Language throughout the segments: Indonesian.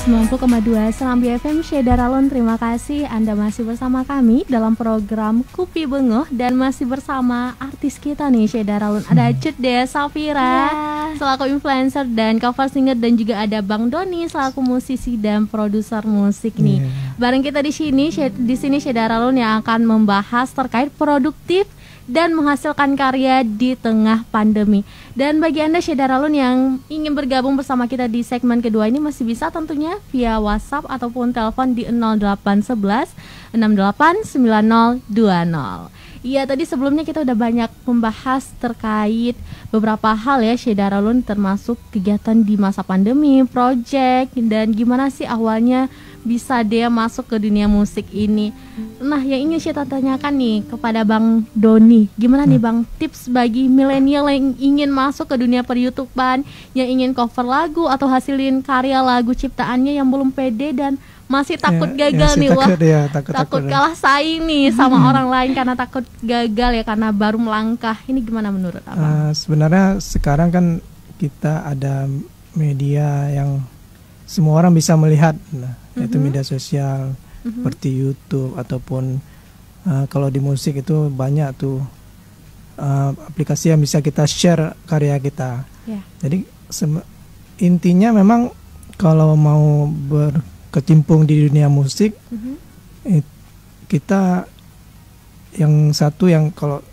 90,2 Serambi FM Syedaralun. Terima kasih Anda masih bersama kami dalam program Kupi Bengoh dan masih bersama artis kita nih Syedaralun. Ada Cut Dea Safira selaku influencer dan cover singer, dan juga ada Bang Doni selaku musisi dan produser musik nih. Bareng kita di sini Syedaralun yang akan membahas terkait produktif dan menghasilkan karya di tengah pandemi. Dan bagi Anda Syedaralun yang ingin bergabung bersama kita di segmen kedua ini masih bisa tentunya via WhatsApp ataupun telepon di 0811 689020. Iya, tadi sebelumnya kita udah banyak membahas terkait beberapa hal ya Syedaralun, termasuk kegiatan di masa pandemi, project, dan gimana sih awalnya bisa dia masuk ke dunia musik ini. Nah, yang ingin saya tanyakan nih kepada Bang Doni, gimana nih Bang tips bagi milenial yang ingin masuk ke dunia per-YouTubean, yang ingin cover lagu atau hasilin karya lagu ciptaannya yang belum pede dan masih takut gagal nih, takut kalah saing nih sama orang lain karena takut gagal ya, karena baru melangkah. Ini gimana menurut Abang? Sebenarnya sekarang kan kita ada media yang semua orang bisa melihat, yaitu media sosial seperti YouTube ataupun kalau di musik itu banyak tuh aplikasi yang bisa kita share karya kita. Jadi intinya memang kalau mau berkecimpung di dunia musik, kita yang satu yang kalau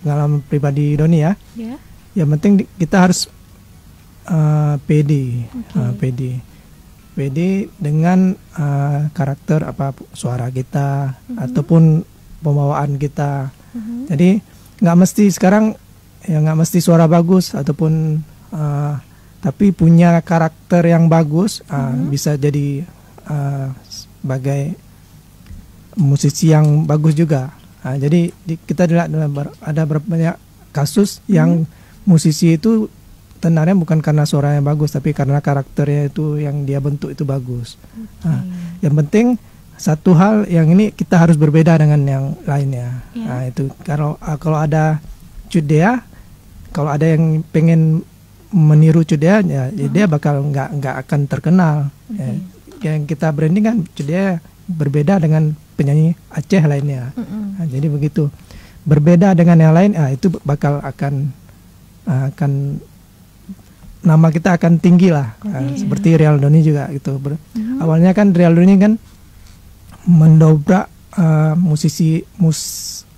pengalaman pribadi Doni ya, yang penting kita harus pede dengan karakter apa suara kita ataupun pembawaan kita. Jadi nggak mesti sekarang ya nggak mesti suara bagus ataupun tapi punya karakter yang bagus bisa jadi sebagai musisi yang bagus juga. Jadi kita ada banyak kasus yang musisi itu tenarnya bukan karena suaranya bagus, tapi karena karakternya itu yang dia bentuk itu bagus. Yang penting satu hal yang ini kita harus berbeda dengan yang lainnya. Itu kalau ada Cut Dea, kalau ada yang pengen meniru Cut Dea, ya dia bakal nggak akan terkenal. Yang kita branding kan Cut Dea berbeda dengan penyanyi Aceh lainnya. Jadi begitu, berbeda dengan yang lain, itu bakal akan nama kita akan tinggi lah. Seperti Real Doni juga gitu. Awalnya kan Real Doni kan mendobrak musisi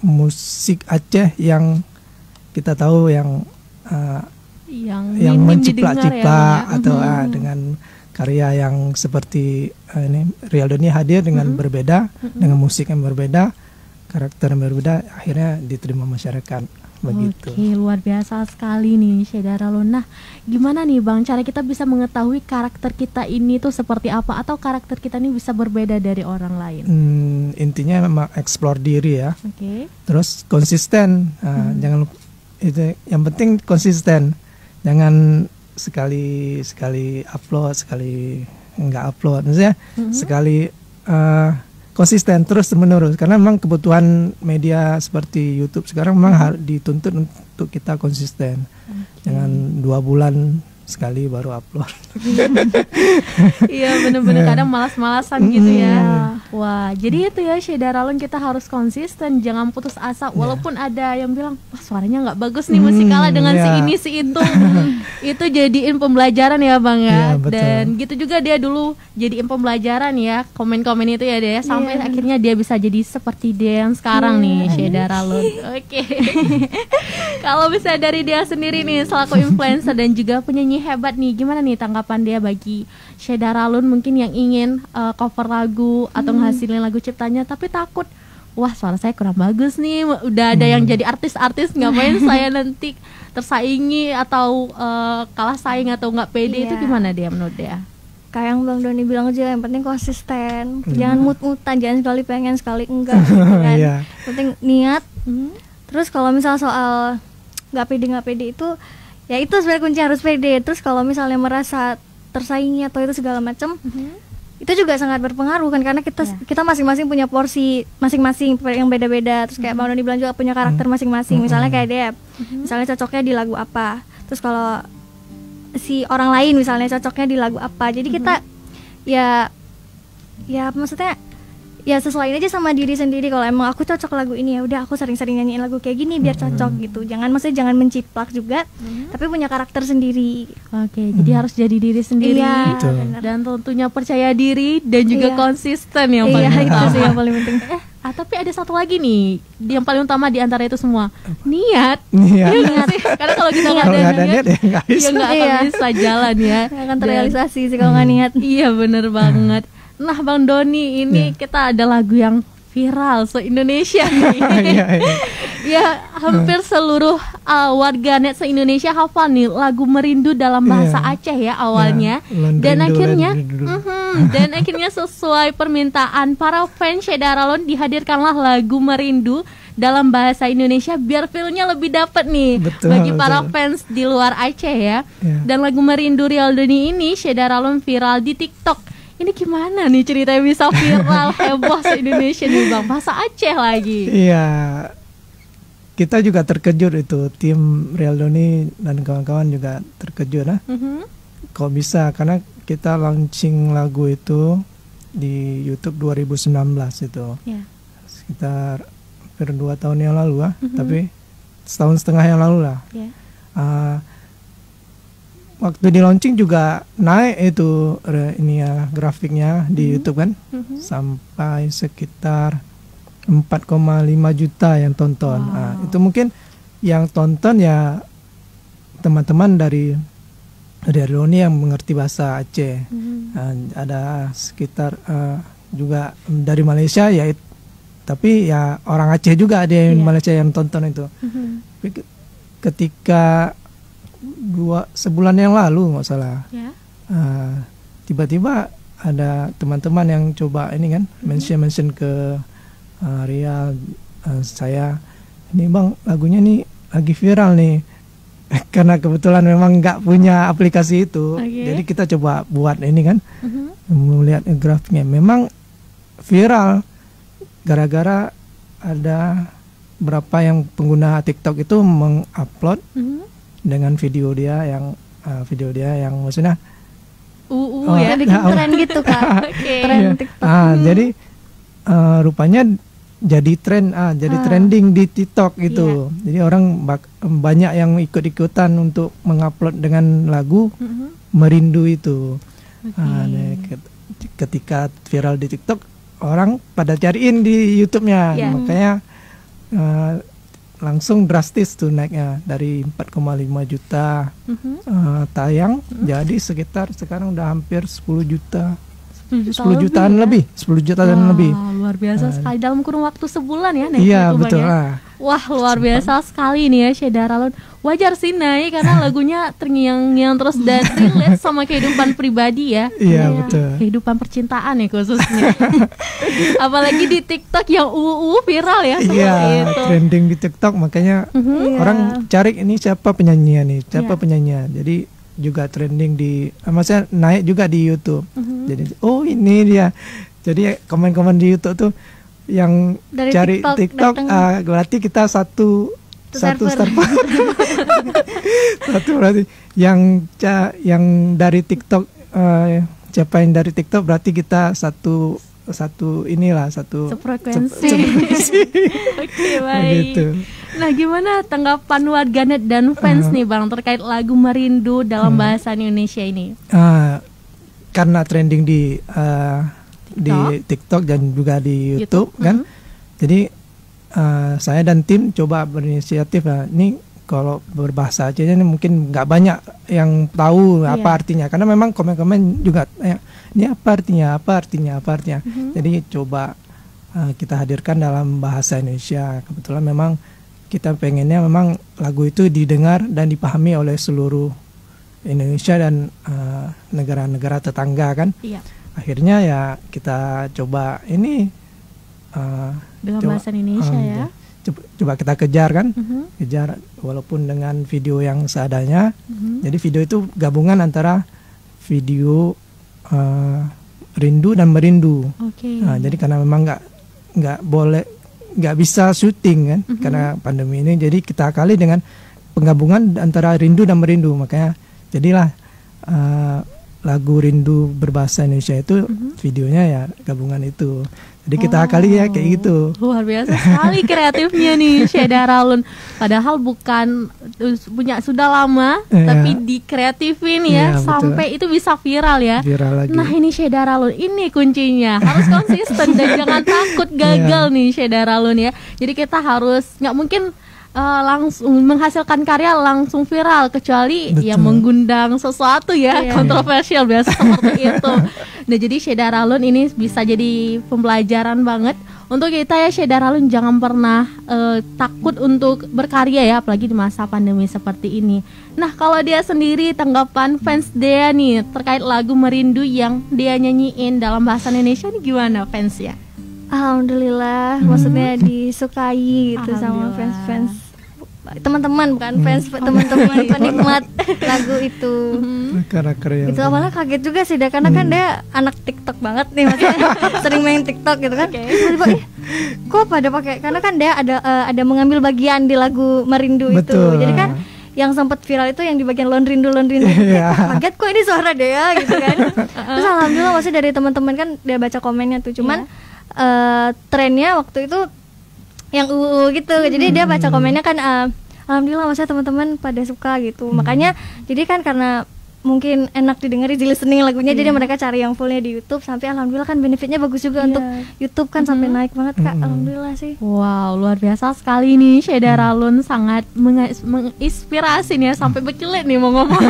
musik Aceh yang kita tahu yang menciplak-ciplak atau dengan karya yang seperti ini. Real Doni hadir dengan berbeda, dengan musik yang berbeda, karakter yang berbeda, akhirnya diterima masyarakat. Begitu. Oke, luar biasa sekali nih Syedaralun. Nah, gimana nih Bang cara kita bisa mengetahui karakter kita ini tuh seperti apa, atau karakter kita ini bisa berbeda dari orang lain? Intinya memang explore diri ya. Terus konsisten. Jangan itu yang penting konsisten. Jangan sekali upload, sekali enggak upload. Maksudnya sekali konsisten terus menerus, karena memang kebutuhan media seperti YouTube sekarang memang harus dituntut untuk kita konsisten. Jangan 2 bulan sekali baru upload. Iya, bener-bener kadang malas-malasan gitu ya. Wah, jadi itu ya Syedaralun, kita harus konsisten, jangan putus asa walaupun ada yang bilang wah suaranya nggak bagus nih, mesti kalah dengan si ini si itu. Itu jadiin pembelajaran ya Bang ya. Dan gitu juga dia dulu jadiin pembelajaran ya, komen-komen itu ya dia, sampai akhirnya dia bisa jadi seperti dia yang sekarang nih Syedaralun. Kalau bisa dari dia sendiri nih selaku influencer dan juga penyanyi hebat nih, gimana nih tanggapan dia bagi Syedaralun mungkin yang ingin cover lagu atau ngehasilin lagu ciptanya tapi takut, wah suara saya kurang bagus nih, udah ada yang jadi artis-artis, ngapain saya nanti tersaingi atau kalah saing atau nggak pede. Itu gimana dia menurut dia? Kayak yang Bang Doni bilang aja, yang penting konsisten, jangan mut-mutan, jangan sekali pengen sekali enggak gitu kan. Penting niat. Terus kalau misal soal nggak pede itu ya itu sebenarnya kunci, harus pede. Terus kalau misalnya merasa tersaingi atau itu segala macam, itu juga sangat berpengaruh kan, karena kita masing-masing punya porsi masing-masing yang beda-beda. Terus kayak Bang Doni bilang juga punya karakter masing-masing. Misalnya kayak dia, misalnya cocoknya di lagu apa. Terus kalau si orang lain misalnya cocoknya di lagu apa. Jadi ya maksudnya ya sesuaiin aja sama diri sendiri. Kalau emang aku cocok lagu ini, ya udah aku sering-sering nyanyiin lagu kayak gini biar cocok gitu. Jangan menciplak juga, tapi punya karakter sendiri. Oke, jadi harus jadi diri sendiri. Iya, dan tentunya percaya diri dan juga konsisten yang paling itu utama. sih yang paling penting. Tapi ada satu lagi nih yang paling utama di antara itu semua, niat. Niat. Karena kalau kita nggak ada niat ya nggak bisa. nggak akan bisa jalan ya. Nggak akan terrealisasi sih kalau nggak niat. Iya bener banget. Nah Bang Doni, ini kita ada lagu yang viral se-Indonesia nih. Ya hampir seluruh warganet se-Indonesia hafal nih lagu Merindu dalam bahasa Aceh ya awalnya. Dan akhirnya sesuai permintaan para fans Shedaralon dihadirkanlah lagu Merindu dalam bahasa Indonesia biar feel-nya lebih dapet nih bagi para fans di luar Aceh ya. Dan lagu Merindu Rial Doni ini Shedaralon viral di TikTok. Ini gimana nih ceritanya bisa viral heboh se-Indonesia nih Bang, bahasa Aceh lagi. Iya, kita juga terkejut itu, tim Rial Doni dan kawan-kawan juga terkejut lah. Kok bisa, karena kita launching lagu itu di YouTube 2019 itu, sekitar hampir 2 tahun yang lalu lah, tapi setahun setengah yang lalu lah. Waktu di launching juga naik itu grafiknya di YouTube kan, sampai sekitar 4,5 juta yang tonton. Itu mungkin yang tonton ya teman-teman dari Doni yang mengerti bahasa Aceh. Ada sekitar juga dari Malaysia ya, tapi ya orang Aceh juga ada yang Malaysia yang tonton itu. Ketika sebulan yang lalu nggak salah, tiba-tiba ada teman-teman yang coba ini kan mention ke Rial, saya ini Bang lagunya nih lagi viral nih. Karena kebetulan memang nggak punya aplikasi itu, jadi kita coba buat ini kan, melihat grafiknya memang viral gara-gara ada berapa yang pengguna TikTok itu mengupload dengan video dia yang maksudnya ya bikin tren gitu Kak. Tren TikTok. Jadi rupanya jadi trending di TikTok gitu. Jadi orang banyak yang ikut-ikutan untuk mengupload dengan lagu Merindu itu. Ketika viral di TikTok, orang pada cariin di YouTube-nya, makanya langsung drastis tuh naiknya dari 4,5 juta tayang jadi sekitar sekarang udah hampir 10 jutaan lebih. Luar biasa sekali dalam kurun waktu sebulan ya naik. Iya betul lah. Wah luar biasa sekali nih ya Shedaralon. Wajar sih naik karena lagunya terngiang-ngiang terus dan relate sama kehidupan pribadi ya. Iya betul. Kehidupan percintaan ya khususnya. Apalagi di TikTok yang viral ya. Iya trending di TikTok, makanya orang cari ini siapa penyanyinya nih, penyanyinya. Jadi juga trending maksudnya naik juga di YouTube. Jadi ini dia. Jadi komen-komen di YouTube tuh yang dari cari TikTok berarti kita satu server. Satu berarti yang dari TikTok siapa yang dari TikTok berarti kita satu frekuensi. Oke, baik. Gitu. Nah, gimana tanggapan warganet dan fans nih Bang terkait lagu Merindu dalam bahasa Indonesia ini? Karena trending di TikTok dan juga di YouTube kan. Jadi saya dan tim coba berinisiatif ini kalau berbahasa Aceh ini mungkin nggak banyak yang tahu apa artinya, karena memang komen-komen juga ini apa artinya. Jadi coba kita hadirkan dalam bahasa Indonesia. Kebetulan memang kita pengennya memang lagu itu didengar dan dipahami oleh seluruh Indonesia dan negara-negara tetangga kan. Akhirnya ya kita coba ini dengan bahasa Indonesia ya. Coba kita kejar kan, kejar walaupun dengan video yang seadanya. Jadi video itu gabungan antara video rindu dan merindu. Jadi karena memang nggak bisa syuting kan, karena pandemi ini. Jadi kita kali dengan penggabungan antara rindu dan merindu, makanya jadilah lagu Rindu berbahasa Indonesia itu videonya ya gabungan itu. Jadi kita kali ya kayak gitu. Luar biasa sekali kreatifnya nih Syeda Ralun. Padahal bukan punya sudah lama, tapi dikreatifin ya sampai itu bisa viral ya. Viral lagi. Nah ini Syeda Ralun, ini kuncinya harus konsisten dan jangan takut gagal nih Syeda Ralun ya. Jadi kita harus nggak mungkin langsung menghasilkan karya langsung viral kecuali yang mengundang sesuatu ya kontroversial biasa seperti itu. Nah jadi Syeda Ralun ini bisa jadi pembelajaran banget untuk kita ya. Syeda Ralun jangan pernah takut untuk berkarya ya, apalagi di masa pandemi seperti ini. Nah kalau dia sendiri tanggapan fans Dea nih terkait lagu Merindu yang dia nyanyiin dalam bahasa Indonesia nih gimana fansnya? Alhamdulillah, maksudnya disukai gitu sama fans-fans, teman-teman bukan fans, teman-teman penikmat lagu itu. Itu awalnya kaget juga sih, karena kan dia anak TikTok banget nih, maksudnya sering main TikTok gitu kan. Tiba-tiba kok pada pakai, karena kan dia ada mengambil bagian di lagu Merindu itu. Jadi kan yang sempat viral itu yang di bagian Lon Rindu. Kaget kok ini suara Dea gitu kan. Terus alhamdulillah maksudnya dari teman-teman kan dia baca komennya tuh, cuman trennya waktu itu yang gitu. Jadi dia baca komennya kan alhamdulillah maksudnya teman-teman pada suka gitu. Makanya jadi kan karena mungkin enak didengar di listening lagunya, jadi mereka cari yang fullnya di YouTube, sampai alhamdulillah kan benefitnya bagus juga untuk YouTube kan, sampai naik banget Kak. Alhamdulillah sih. Wow, luar biasa sekali nih Syeda Ralun, sangat menginspirasi nih ya, sampai berkelit nih mau ngomong.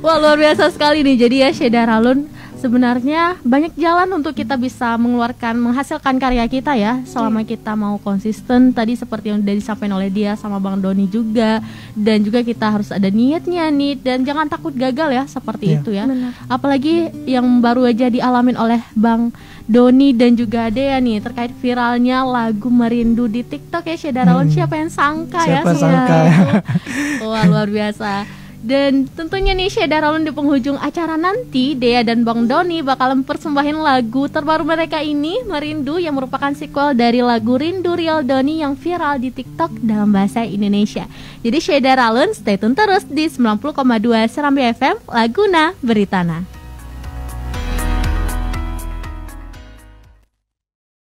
Wah luar biasa sekali nih. Jadi ya Syeda Ralun sebenarnya banyak jalan untuk kita bisa menghasilkan karya kita ya, selama kita mau konsisten tadi seperti yang udah disampaikan oleh dia sama Bang Doni juga, dan juga kita harus ada niatnya nih, dan jangan takut gagal ya seperti itu ya. Benar. Apalagi yang baru aja dialamin oleh Bang Doni dan juga Dea nih terkait viralnya lagu Merindu di TikTok ya Syeda Ralun. Siapa yang sangka Siapa sangka ya. Wah luar biasa. Dan tentunya nih Syeda Ralun di penghujung acara nanti Dea dan Bang Doni bakalan persembahin lagu terbaru mereka ini, Merindu, yang merupakan sequel dari lagu Rindu Real Doni yang viral di TikTok dalam bahasa Indonesia. Jadi Syeda Ralun stay tune terus di 90,2 Serambi FM, Laguna Beritana.